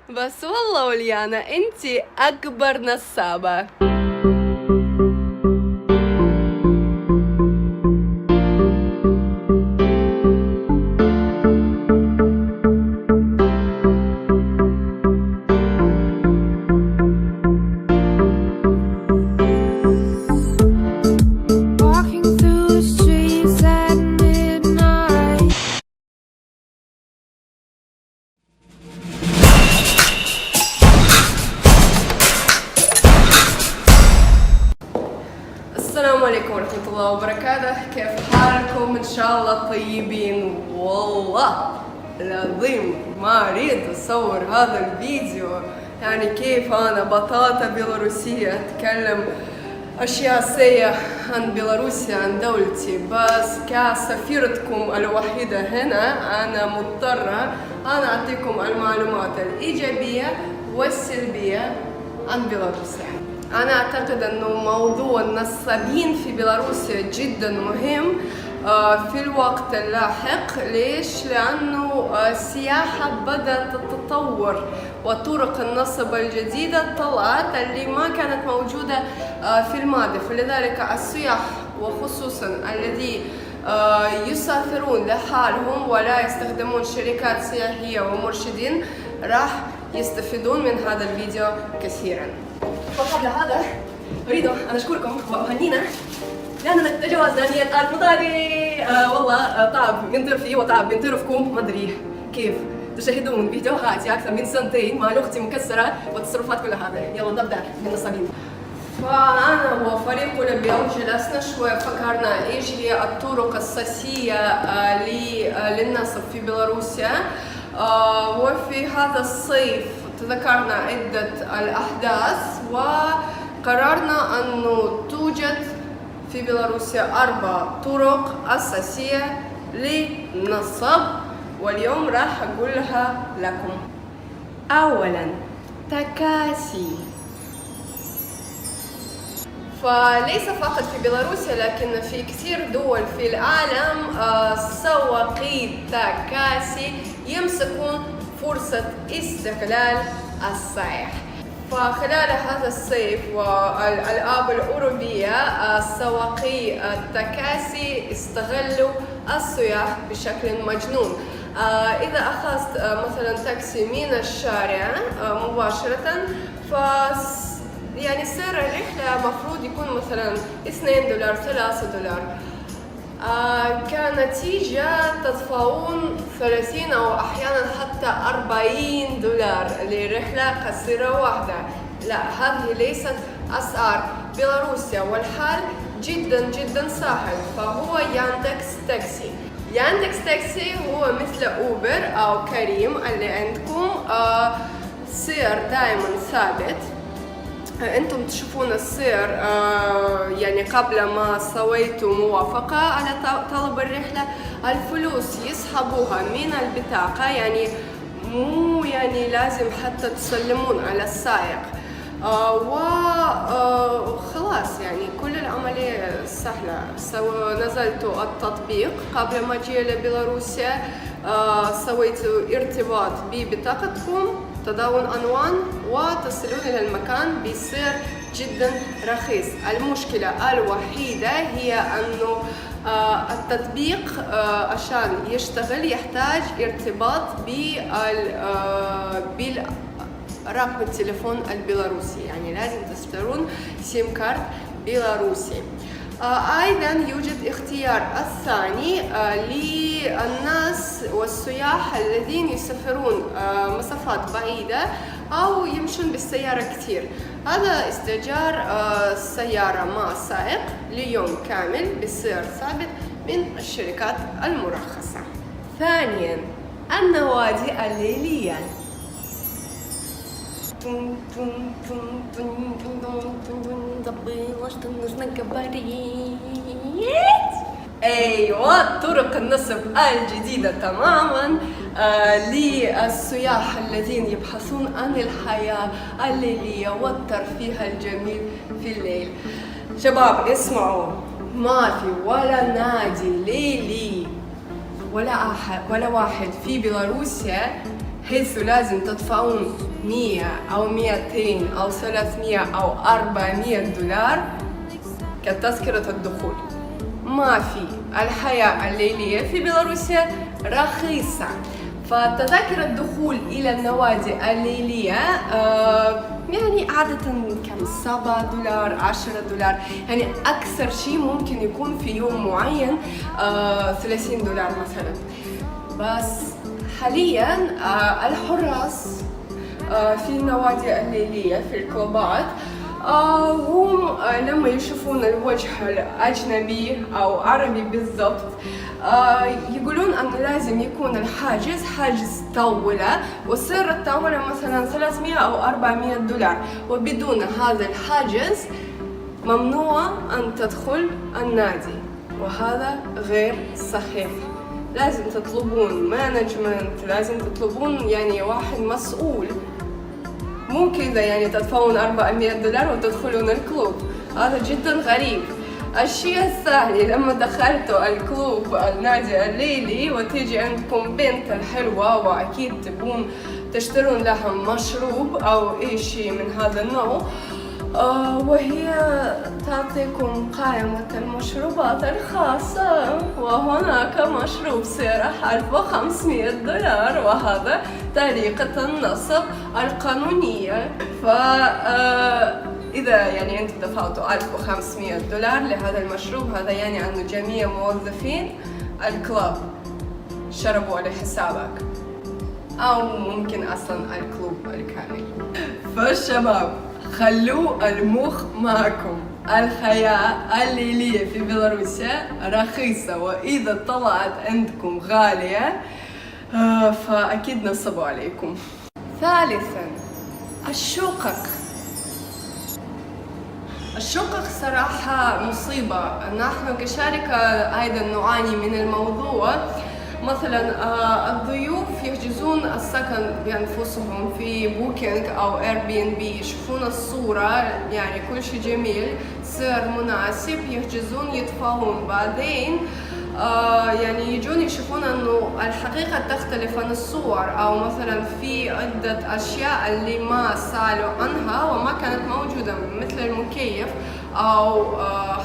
بس والله وليانا انتي اكبر نصابة. السلام عليكم ورحمة الله وبركاته، كيف حالكم؟ إن شاء الله طيبين. والله العظيم ما أريد أصور هذا الفيديو، يعني كيف أنا بطاطا بيلاروسية أتكلم أشياء سيئة عن بيلاروسيا عن دولتي، بس كسفيرتكم الوحيدة هنا أنا مضطرة أنا أعطيكم المعلومات الإيجابية والسلبية عن بيلاروسيا. أنا أعتقد أنه موضوع النصابين في بيلاروسيا جدا مهم في الوقت اللاحق. ليش؟ لأنه السياحة بدأت تتطور وطرق النصب الجديدة طلعت اللي ما كانت موجودة في الماضي، فلذلك السياح وخصوصا الذي يسافرون لحالهم ولا يستخدمون شركات سياحية ومرشدين راح يستفيدون من هذا الفيديو كثيرا. وقبل هذا أريد أن أشكركم وأهنينا لأننا تجاوزنا 100,000 متابع. والله تعب من طرفي وتعب من طرفكم، ما أدري كيف تشاهدون فيديوهاتي أكثر من سنتين مع لغتي مكسرة والتصرفات كل هذا. يلا نبدأ بالنصابين. فأنا وفريق اليوم جلسنا شوي فكرنا إيش هي الطرق الأساسية للنصب في بيلاروسيا. وفي هذا الصيف تذكرنا عدة الأحداث وقررنا أنه توجد في بيلاروسيا 4 طرق أساسية للنصب، واليوم راح أقولها لكم. أولاً تكاسي، فليس فقط في بيلاروسيا لكن في كثير دول في العالم سواقي تكاسي يمسكون فرصة استغلال السائح. فخلال هذا الصيف والألعاب الأوروبية سواقي التكاسي استغلوا السياح بشكل مجنون. إذا أخذت مثلا تاكسي من الشارع مباشرة يعني سعر الرحلة مفروض يكون مثلا $2 $3. كنتيجة تدفعون 30 أو أحيانا حتى $40 لرحلة قصيرة واحدة. لا، هذه ليست أسعار بيلاروسيا، والحال جدا جدا سهل. فهو ياندكس تاكسي. ياندكس تاكسي هو مثل أوبر أو كريم اللي عندكم سعر دائما ثابت. انتم تشوفون السعر يعني قبل ما سويتوا موافقة على طلب الرحلة، الفلوس يسحبوها من البطاقة، يعني مو يعني لازم حتى تسلمون على السائق. وخلاص يعني كل العملية سهلة. نزلتوا التطبيق قبل ما أجي لبيلاروسيا، سويتوا ارتباط ببطاقتكم، تداول عنوان وتصلون إلى المكان بسعر جدا رخيص. المشكلة الوحيدة هي أنه التطبيق عشان يشتغل يحتاج ارتباط برقم التليفون البيلاروسي، يعني لازم تشترون سيم كارت بيلاروسي. أيضا يوجد اختيار الثاني للناس والسياح الذين يسافرون مسافات بعيدة أو يمشون بالسيارة كثير. هذا استئجار سيارة مع سائق ليوم كامل بسعر ثابت من الشركات المرخصة. ثانيا النوادي الليلية. ايوه، طرق النصب الجديدة تماما للسياح الذين يبحثون عن الحياة الليلية والترفيه الجميل في الليل. شباب اسمعوا، ما في ولا نادي ليلي ولا واحد في بيلاروسيا حيث لازم تدفعون 100 أو 200 أو 300 أو 400 دولار كتذكرة الدخول. ما في. الحياة الليلية في بيلاروسيا رخيصة، فتذاكر الدخول إلى النوادي الليلية يعني عادة كم 7 دولار 10 دولار، يعني أكثر شيء ممكن يكون في يوم معين 30 دولار مثلا. بس حاليا الحراس في النوادي الليلية في الكلوبات هم لما يشوفون الوجه الأجنبي أو عربي بالضبط يقولون أنه لازم يكون الحاجز حاجز طاولة، وسعر الطاولة مثلا 300 أو 400 دولار، وبدون هذا الحاجز ممنوع أن تدخل النادي، وهذا غير صحيح. لازم تطلبون مانجمنت، لازم تطلبون يعني واحد مسؤول، مو كذا يعني تدفعون 400 دولار وتدخلون الكلوب. هذا جدا غريب. الشيء الثاني، لما دخلتوا الكلوب النادي الليلي وتيجي عندكم بنت الحلوة وأكيد تبون تشترون لها مشروب أو أي شيء من هذا النوع، وهي تعطيكم قائمة المشروبات الخاصة، وهناك مشروب سعره 1500 دولار، وهذا طريقة النصب القانونية. إذا يعني أنت دفعتوا 1500 دولار لهذا المشروب، هذا يعني أنه جميع موظفين الكلاب شربوا على حسابك، أو ممكن أصلا الكلوب الكامل. فالشباب خلوا المخ معكم، الحياة الليلية في بيلاروسيا رخيصة، وإذا طلعت عندكم غالية فأكيد نصبوا عليكم. ثالثا الشقق صراحة مصيبة. نحن كشركة أيضا نعاني من الموضوع. مثلا الضيوف يحجزون السكن بأنفسهم في بوكينج أو اير بي ان بي، يشوفون الصورة يعني كل شيء جميل، سعر مناسب، يحجزون يدفعون، بعدين يعني يجون يشوفون انه الحقيقة تختلف عن الصور، او مثلا في عدة اشياء اللي ما سألوا عنها وما كانت موجودة، مثل المكيف او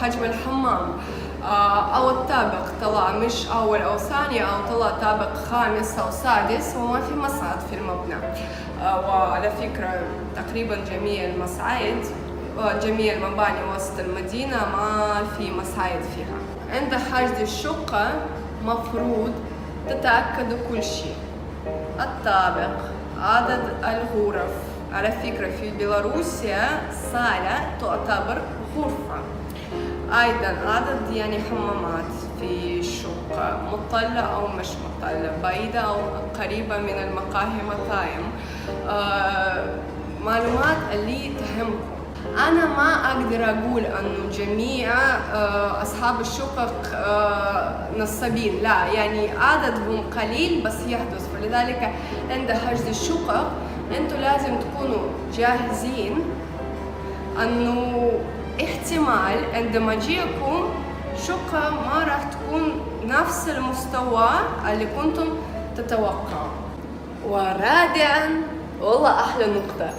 حجم الحمام، او الطابق طلع مش اول او ثاني، او طلع طابق خامس او سادس، وما في مصعد في المبنى. وعلى فكرة تقريبا جميع المصاعد وجميع المباني وسط المدينة ما في مصاعد فيها. عند حجز الشقة مفروض تتأكدوا كل شيء، الطابق، عدد الغرف. على فكرة في بيلاروسيا صالة تعتبر غرفة، أيضا عدد يعني حمامات في الشقة، مطلة أو مش مطلة، بعيدة أو قريبة من المقاهي مطاعم، معلومات اللي تهمكم. أنا ما أقدر أقول أنه جميع أصحاب الشقق نصابين، لا، يعني عددهم قليل بس يحدث. فلذلك عند حجز الشقق أنتوا لازم تكونوا جاهزين أنه احتمال عندما تجيكم شقة ما راح تكون نفس المستوى اللي كنتم تتوقعوا. ورابعا، والله أحلى نقطة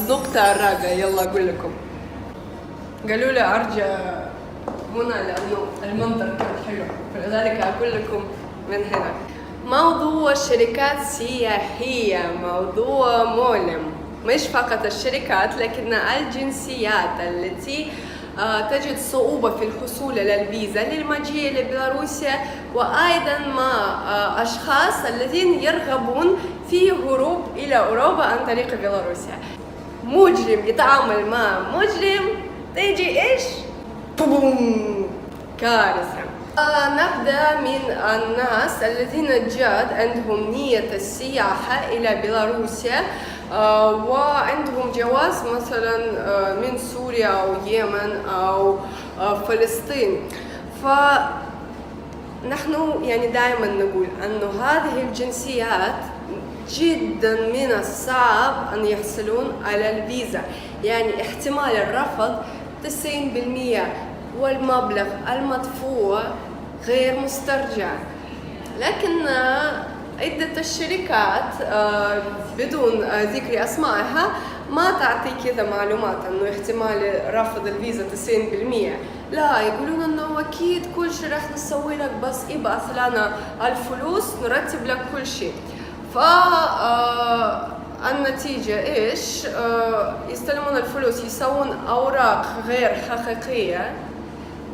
النقطة الرابعة، يلا أقول لكم. قالوا لي أرجع هنا لأنه المنظر كان حلو، فلذلك أقول لكم من هنا. موضوع الشركات السياحية موضوع مؤلم، مش فقط الشركات لكن الجنسيات التي تجد صعوبة في الحصول على الفيزا للمجيء لبيلاروسيا، وأيضا مع أشخاص الذين يرغبون في هروب إلى أوروبا عن طريق بيلاروسيا. مجرم يتعامل مع مجرم تيجي إيش؟ بوم، كارثة. نبدأ من الناس الذين جاد عندهم نية السياحة إلى بيلاروسيا وعندهم جواز مثلا من سوريا أو اليمن أو فلسطين. فنحن يعني دائما نقول أنه هذه الجنسيات جدا من الصعب أن يحصلون على الفيزا، يعني احتمال الرفض 90%، والمبلغ المدفوع غير مسترجع. لكن عدة الشركات بدون ذكر أسمائها ما تعطي كذا معلومات إنه احتمال رفض الفيزا 90%. لا، يقولون إنه أكيد كل شيء راح نسوي لك، بس ابعث لنا الفلوس نرتب لك كل شيء. النتيجة إيش؟ يستلمون الفلوس، يسوون أوراق غير حقيقية،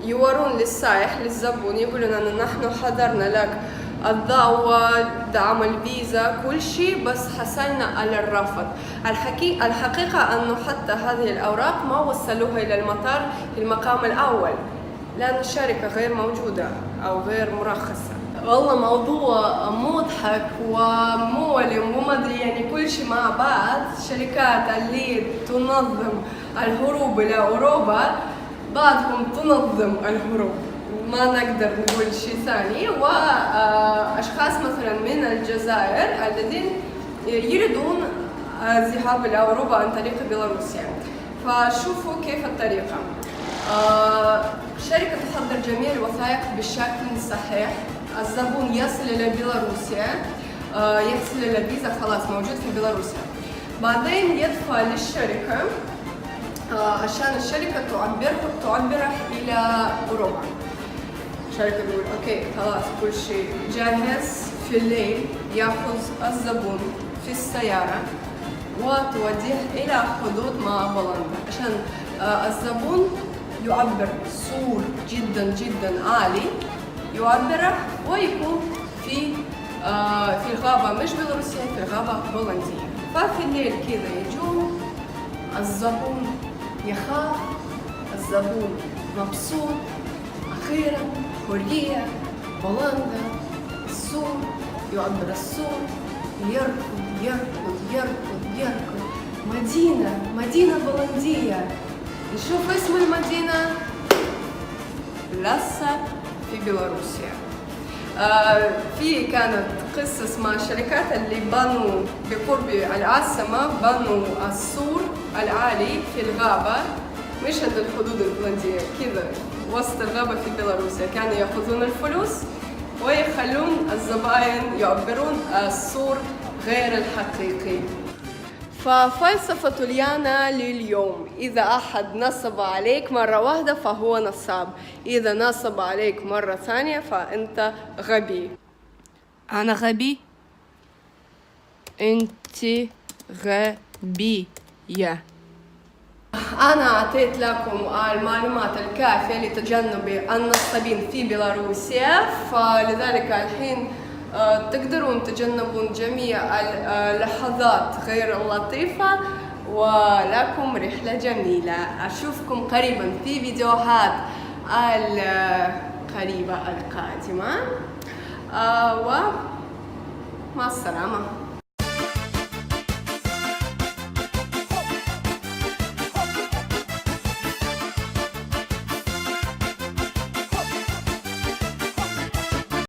يورون للسائح للزبون، يقولون أن نحن حضرنا لك الدعوة، دعم الفيزا، كل شيء، بس حصلنا على الرفض. الحقيقة أنه حتى هذه الأوراق ما وصلوها إلى المطار في المقام الأول، لأن الشركة غير موجودة أو غير مرخصة. والله موضوع مضحك ومؤلم وما ادري، يعني كل شيء مع بعض. شركات اللي تنظم الهروب الى اوروبا بعضهم تنظم الهروب، ما نقدر نقول شيء ثاني. واشخاص مثلا من الجزائر الذين يريدون الذهاب الى اوروبا عن طريق بيلاروسيا. فشوفوا كيف الطريقه. شركه تحضر جميع الوثائق بشكل صحيح، الزبون يصل إلى بيلاروسيا، يصل إلى الفيزا خلاص موجود في بيلاروسيا، بعدين يدفع للشركة عشان الشركة تعبره إلى أوروبا. الشركة تقول أوكي خلاص كل شيء جاهز. في الليل يأخذ الزبون في السيارة وتوديه إلى حدود مع بولندا، عشان الزبون يعبر صور جدا جدا عالي، يعبره ويكون في الغابة، مش بيلاروسيا، في غابة بولندية. ففي الليل كذا يجون، الزبون يخاف، الزبون مبسوط، أخيرا حرية، بولندا، السور، يعبر السور، يركض يركض يركض يركض، مدينة بولندية. نشوف اسم المدينة، لسه في بيلاروسيا. في كانت قصص مع الشركات اللي بنوا بقرب العاصمة، بنوا السور العالي في الغابة، مش عند الحدود البولندية، كذا وسط الغابة في بيلاروسيا. كانوا يأخذون الفلوس ويخلون الزبائن يعبرون السور غير الحقيقي. ففلسفة ليانا لليوم: إذا أحد نصب عليك مرة واحدة فهو نصاب، إذا نصب عليك مرة ثانية فأنت غبي. أنا غبي؟ أنت غبية. أنا أعطيت لكم المعلومات الكافية لتجنب النصابين في بيلاروسيا، فلذلك الحين تقدرون تجنبون جميع اللحظات غير اللطيفة، ولكم رحلة جميلة. أشوفكم قريبا في فيديوهات القريبة القادمة، ومع السلامة.